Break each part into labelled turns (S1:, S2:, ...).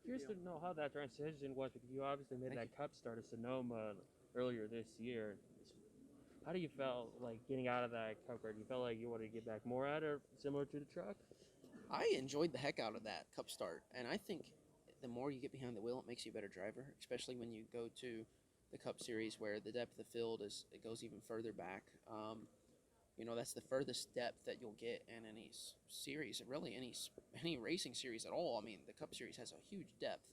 S1: curious to know how that transition was because you obviously made that Cup start at Sonoma earlier this year. How do you felt like getting out of that Cup car? Do you felt like you wanted to get back more at it, similar to the truck?
S2: I enjoyed the heck out of that Cup start, and I think the more you get behind the wheel, it makes you a better driver, especially when you go to the Cup Series where the depth of the field it goes even further back. That's the furthest depth that you'll get in any series, really any racing series at all. I mean, the Cup Series has a huge depth.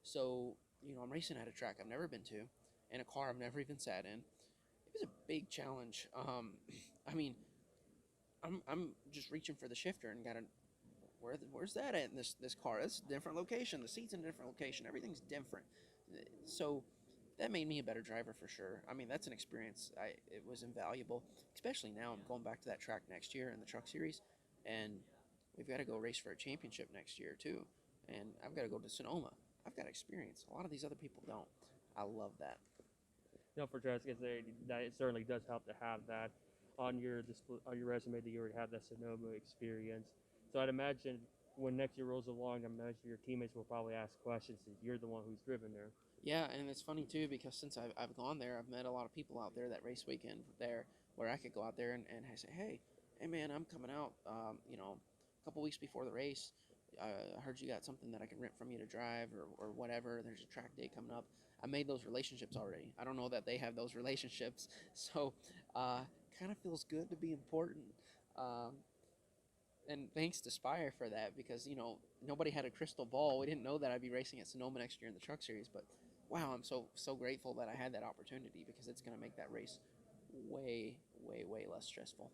S2: So, I'm racing at a track I've never been to, in a car I've never even sat in. It was a big challenge. I mean, I'm just reaching for the shifter and got to where's that at in this car? That's a different location. The seat's in a different location. Everything's different. So that made me a better driver for sure. I mean, that's an experience. It was invaluable, especially now. I'm going back to that track next year in the Truck Series, and we've got to go race for a championship next year too. And I've got to go to Sonoma. I've got experience. A lot of these other people don't. I love that.
S1: For dress, that it certainly does help to have that on your resume that you already have that Sonoma experience. So I'd imagine when next year rolls along, I imagine your teammates will probably ask questions since you're the one who's driven there.
S2: Yeah, and it's funny too because since I've gone there, I've met a lot of people out there that race weekend there where I could go out there and I say, hey man, I'm coming out, a couple weeks before the race. I heard you got something that I can rent from you to drive or whatever. There's a track day coming up. I made those relationships already. I don't know that they have those relationships. So kind of feels good to be important. And thanks to Spire for that because, nobody had a crystal ball. We didn't know that I'd be racing at Sonoma next year in the Truck Series. But, wow, I'm so grateful that I had that opportunity because it's going to make that race way, way, way less stressful.